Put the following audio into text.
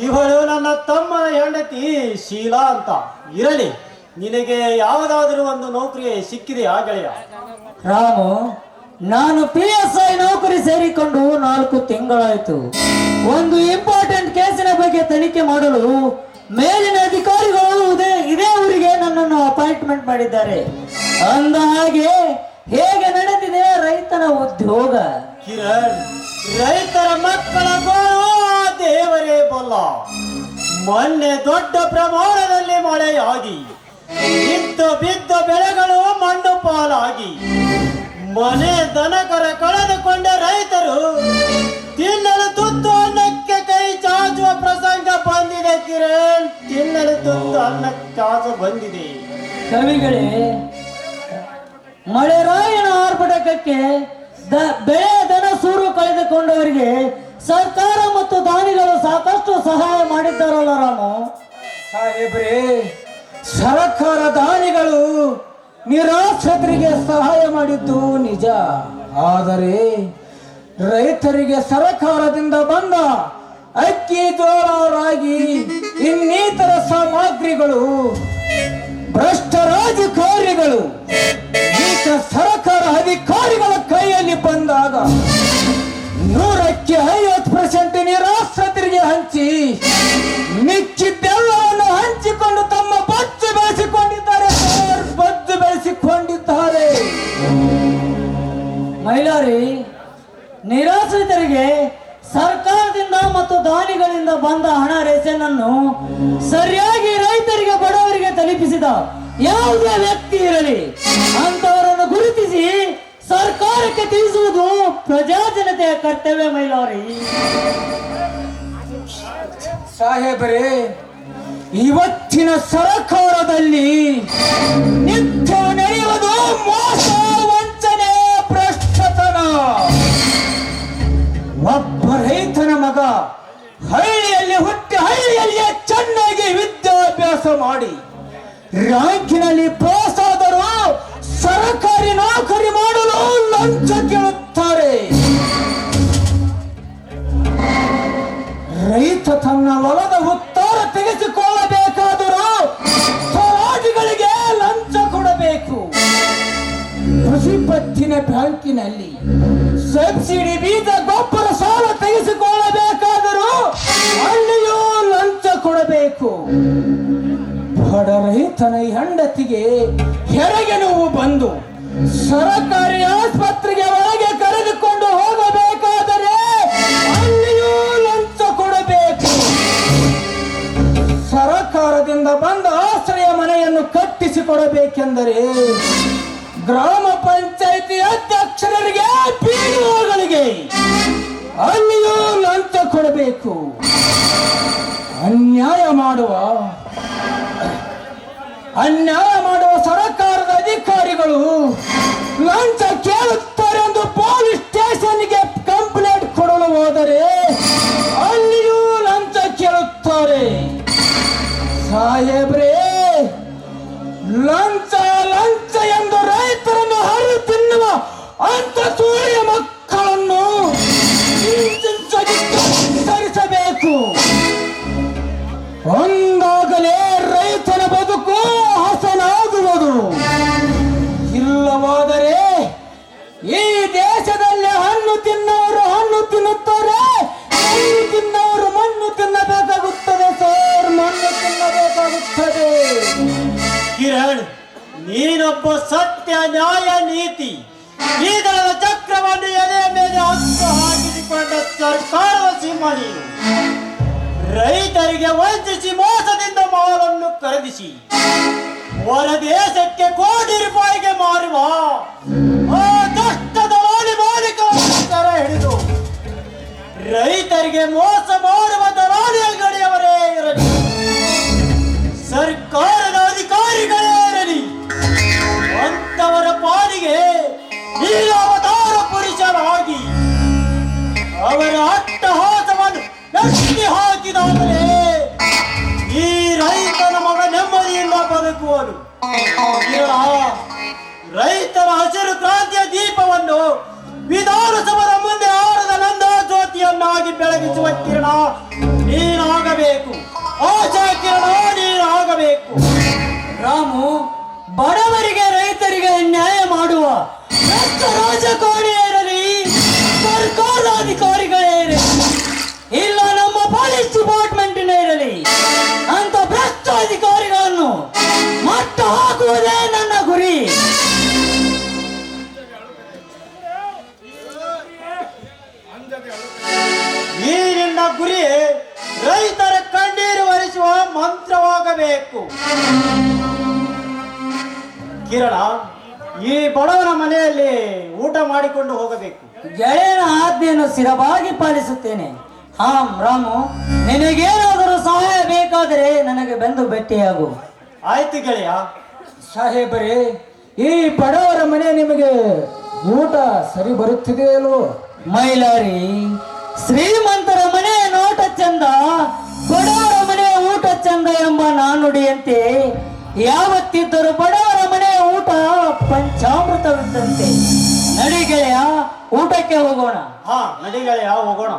ಇವಳು ನನ್ನ ತಮ್ಮನ ಹೆಂಡತಿ ಶೀಲಾ ಅಂತ. ಇರಲಿ, ನಿನಗೆ ಯಾವುದಾದರೂ ಒಂದು ನೌಕರಿ ಸಿಕ್ಕಿದೆಯಾ ಗೆಳೆಯ? ರಾಮು, ನಾನು PSI ನೌಕರಿ ಸೇರಿಕೊಂಡು 4 ತಿಂಗಳಾಯ್ತು. ಒಂದು ಇಂಪಾರ್ಟೆಂಟ್ ಕೇಸಿನ ಬಗ್ಗೆ ತನಿಖೆ ಮಾಡಲು ಮೇಲಿನ ಅಧಿಕಾರಿಗಳು ಇದೇ ಊರಿಗೆ ನನ್ನನ್ನು ಅಪಾಯಿಂಟ್ಮೆಂಟ್ ಮಾಡಿದ್ದಾರೆ. ಅಂದ ಹಾಗೆ ಹೇಗೆ ನಡೆದಿದೆ ರೈತನ ಉದ್ಯೋಗ? ಕಿರಣ್, ರೈತರ ಮಕ್ಕಳ ಗೋಳು ದೇವರೇ ಬಲ್ಲ. ಮೊನ್ನೆ ದೊಡ್ಡ ಪ್ರಮಾಣದಲ್ಲಿ ಮಳೆಯಾಗಿ ಬಿದ್ದ ಬೆಳೆಗಳು ಮಣ್ಣು ಪಾಲಾಗಿ ಮನೆ ದನಕರ ಕಳೆದುಕೊಂಡ ರೈತರು ತಿನ್ನಲು ತುತ್ತು ಅನ್ನಕ್ಕೆ ಕೈ ಚಾಚುವ ಪ್ರಸಂಗ ಬಂದಿದೆ. ಕಿರಣ್, ತಿನ್ನಲು ತುತ್ತು ಅನ್ನಕ್ಕೆ ಚಾಚು ಬಂದಿದೆ. ಕವಿಗಳೇ, ಮಳೆರಾಯನ ಆರ್ಭಟಕಕ್ಕೆ ಬೆಳೆ ದನ ಸೂರು ಕಳೆದುಕೊಂಡವರಿಗೆ ಸರ್ಕಾರ ಮತ್ತು ದಾನಿಗಳು ಸಾಕಷ್ಟು ಸಹಾಯ ಮಾಡಿದ್ದಾರಲ್ಲ ರಾಮು? ಸಾಹೇಬ್ರೇ, ಸರ್ಕಾರ ದಾನಿಗಳು ನಿರಾಶ್ರಿತರಿಗೆ ಸಹಾಯ ಮಾಡಿದ್ದು ನಿಜ. ಆದರೆ ರೈತರಿಗೆ ಸರ್ಕಾರದಿಂದ ಬಂದ ಅಕ್ಕಿ, ಜೋಳ, ರಾಗಿ ಇನ್ನಿತರ ಸಾಮಗ್ರಿಗಳು ಭ್ರಷ್ಟ ರಾಜಕಾರಿಗಳು ಸರ್ಕಾರ ಅಧಿಕಾರಿಗಳ ಕೈಯಲ್ಲಿ ಬಂದಾಗ 100ಕ್ಕೆ 50% ನಿರಾಶ್ರಿತರಿಗೆ ಹಂಚಿ ಮಿಕ್ಕಿದ್ದೆಲ್ಲವನ್ನು ಹಂಚಿಕೊಂಡು ತಮ್ಮ ಬಚ್ಚು ಬೆಳೆಸಿಕೊಂಡಿದ್ದಾರೆ. ಮಹಿಳಾರಿ, ನಿರಾಶ್ರಿತರಿಗೆ ಸರ್ಕಾರದಿಂದ ಮತ್ತು ದಾನಿಗಳಿಂದ ಬಂದ ಹಣ ರೇಷನ್ನನ್ನು ಸರಿಯಾಗಿ ರೈತರಿಗೆ, ಬಡವರಿಗೆ ತಲುಪಿಸಿದ ಯಾವುದೇ ವ್ಯಕ್ತಿ ಇರಲಿ ಅಂತವರನ್ನು ಗುರುತಿಸಿ ಸರ್ಕಾರಕ್ಕೆ ತಿಳಿಸುವುದು ಪ್ರಜಾಜನತೆಯ ಕರ್ತವ್ಯ. ಮಹಿಳಾರಿ ಸಾಹೇಬರೇ, ಇವತ್ತಿನ ಸರ್ಕಾರದಲ್ಲಿ ನಿತ್ಯ ನಡೆಯುವುದು ಮೋಸ, ವಂಚನೆ, ಭ್ರಷ್ಟತನ. ಒಬ್ಬ ರೈತನ ಮಗ ಹಳ್ಳಿಯಲ್ಲಿ ಹುಟ್ಟಿ ಹಳ್ಳಿಯಲ್ಲಿಯೇ ಚೆನ್ನಾಗಿ ವಿದ್ಯಾಭ್ಯಾಸ ಮಾಡಿ ರ್ಯಾಂಕಿನಲ್ಲಿ ಪಾಸ್ ಆದರೂ ಸರ್ಕಾರಿ ನೌಕರಿ ಮಾಡಲು ಲಂಚ ಕೇಳುತ್ತಾರೆ. ರೈತ ತನ್ನ ಹೊಲದ ಉತ್ತಾರ ತೆಗೆಸಿಕೊಳ್ಳಬೇಕಾದರೂ ಸ್ವರಾಜ್ಯಗಳಿಗೆ ಲಂಚ ಕೊಡಬೇಕು. ಕೃಷಿ ಪತ್ತಿನ ಬ್ಯಾಂಕಿನಲ್ಲಿ ಸಬ್ಸಿಡಿ ಬೀಜ ಗೊಬ್ಬರ ಸಾಲ ತೆಗೆಸಿಕೊಳ್ಳಬೇಕಾದರೂ ಅಲ್ಲಿಯೂ ಲಂಚ ಕೊಡಬೇಕು. ಬಡ ರೈತನ ಹೆಂಡತಿಗೆ ಹೆರಿಗೆ ನೋವು ಬಂದು ಸರಕಾರಿ ಆಸ್ಪತ್ರೆಗೆ ಒಳಗೆ ಕರೆದುಕೊಂಡು ಹೋಗಬೇಕಾದರೆ ಅಲ್ಲಿಯೂ ಲಂಚ ಕೊಡಬೇಕು. ಸರಕಾರದಿಂದ ಬಂದ ಆಶ್ರಯ ಮನೆಯನ್ನು ಕಟ್ಟಿಸಿಕೊಡಬೇಕೆಂದರೆ ಗ್ರಾಮ ಪಂಚಾಯಿತಿ ಅಧ್ಯಕ್ಷರಿಗೆ, PDOಗಳಿಗೆ ಅಲ್ಲಿಯೂ ಲಂಚ ಕೊಡಬೇಕು. ಅನ್ಯಾಯ ಮಾಡುವ ಸರ್ಕಾರದ ಅಧಿಕಾರಿಗಳು ಲಂಚ ಕೇಳುತ್ತಾರೆ ಎಂದು ಪೊಲೀಸ್ ಸ್ಟೇಷನ್ಗೆ ಕಂಪ್ಲೇಂಟ್ ಕೊಡಲು ಹೋದರೆ ಅಲ್ಲಿಯೂ ಲಂಚ ಕೇಳುತ್ತಾರೆ. ಸಾಹೇಬ್ರೇ, ಲಂಚ ಲಂಚ ಎಂದು ರೈತರನ್ನು ಹರಿದು ತಿನ್ನುವ ಅಂತ ಸೂರ್ಯ ಮಕ್ಕಳನ್ನು ಸರಿಸಬೇಕು. ಒಂದಾಗಲೇ ರೈತನ ಬದುಕು ಹಸನಾಗುವುದು. ಇಲ್ಲವಾದರೆ ಈ ದೇಶದಲ್ಲಿ ಹಣ್ಣು ತಿನ್ನವರು ಹಣ್ಣು ತಿನ್ನುತ್ತಾರೆ, ಮಣ್ಣು ತಿನ್ನವರು ಮಣ್ಣು ತಿನ್ನಬೇಕಾಗುತ್ತದೆ ಸರ್, ಮಣ್ಣು ತಿನ್ನಬೇಕಾಗುತ್ತದೆ. ಕಿರಣ್, ನೀನೊಬ್ಬ ಸತ್ಯ, ನ್ಯಾಯ, ನೀತಿ ಈ ದಳದ ಚಕ್ರವನ್ನು ಎದೆಯ ಮೇಲೆ ಹತ್ತು ಹಾಕಿಸಿಕೊಂಡ ಸರ್ಕಾರದ ಸಿಂಹ ನೀನು. ರೈತರಿಗೆ ವಂಚಿಸಿ ಮೋಸದಿಂದ ಮಾಲನ್ನು ಖರೀದಿಸಿ ಹೊರ ದೇಶಕ್ಕೆ ಕೋಟಿ ರೂಪಾಯಿಗೆ ಮಾರುವ ಆ ದುಷ್ಟದ ಮಾಲೀಕರ ಹಿಡಿದು ರೈತರಿಗೆ ಮೋಸ ಮಾಡುವ ದಲಾಲಿ ಅಂಗಡಿಯವರೇ ಇರಲಿ, ಸರ್ಕಾರದ ಅಧಿಕಾರಿಗಳೇ ಇರಲಿ, ಅಂತವರ ಪಾಲಿಗೆ ಈ ಅವತಾರ ಪುರುಷರಾಗಿ ಅವರ ಅಟ್ಟಹಾಸವನ್ನು ಎತ್ತಿ ಹಾಕಿದಾಗಲೇ ಈ ರೈತನ ಮಗ ನೆಮ್ಮದಿಯಿಂದ ಬದುಕುವನು. ರೈತರ ಹಸಿರು ಕ್ರಾಂತಿಯ ದೀಪವನ್ನು ವಿಧಾನಸಭದ ಮುಂದೆ ಆರದ ನಂದಾ ಜ್ಯೋತಿಯನ್ನಾಗಿ ಬೆಳಗಿಸುವ ಕಿರಣ ನೀನಾಗಬೇಕು. ಆಗಬೇಕು. ಆಶಾ ಕಿರಣ ನೀನು ಆಗಬೇಕು. ರಾಮು, ಬಡವರಿಗೆ ರೈತರಿಗೆ ನ್ಯಾಯ ಮಾಡುವ ಭ್ರಷ್ಟ ರಾಜಕಾರಣಿಯೇ ಇರಲಿ, ಸರ್ಕಾರದ ಅಧಿಕಾರಿಗಳೇ ಇರಲಿ, ಇಲ್ಲ ನಮ್ಮ ಪೊಲೀಸ್ ಡಿಪಾರ್ಟ್ಮೆಂಟಿನೇ ಇರಲಿ, ಅಂತ ಭ್ರಷ್ಟ ಅಧಿಕಾರಿಗಳನ್ನು ಮಟ್ಟ ಹಾಕುವುದೇ ನನ್ನ ಗುರಿ. ಈ ನಿನ್ನ ಗುರಿ ರೈತರ ಕಣ್ಣೀರು ಒರೆಸುವ ಮಂತ್ರವಾಗಬೇಕು. ಕಿರಣ, ಈ ಬಡವನ ಮನೆಯಲ್ಲಿ ಊಟ ಮಾಡಿಕೊಂಡು ಹೋಗಬೇಕು. ಗೆಳೆಯನ ಆಜ್ಞೆಯನ್ನು ಸ್ಥಿರವಾಗಿ ಪಾಲಿಸುತ್ತೇನೆ. ಹಾಂ ರಾಮು, ನಿನಗೇನಾದರೂ ಸಹಾಯ ಬೇಕಾದರೆ ನನಗೆ ಬಂದು ಭೇಟಿಯಾಗು. ಆಯ್ತು ಗೆಳೆಯ. ಸಾಹೇಬರೇ, ಈ ಬಡವರ ಮನೆ ನಿಮಗೆ ಊಟ ಸರಿ ಬರುತ್ತಿದೆಯಲ್ವೋ? ಮೈಲಾರಿ, ಶ್ರೀಮಂತರ ಮನೆ ನೋಟ ಚಂದ, ಬಡವರ ಮನೆ ಊಟ ಚಂದ ಎಂಬ ನಾನುಡಿಯಂತೆ ಯಾವತ್ತಿದ್ದರೂ ಬಡವರ ಮನೆ ಊಟ ಪಂಚಾಮೃತವಿದ್ದಂತೆ. ನಡಿ ಗೆಳೆಯ, ಊಟಕ್ಕೆ ಹೋಗೋಣ. ಹಾ, ನಡಿ ಗೆಳೆಯ, ಹೋಗೋಣ.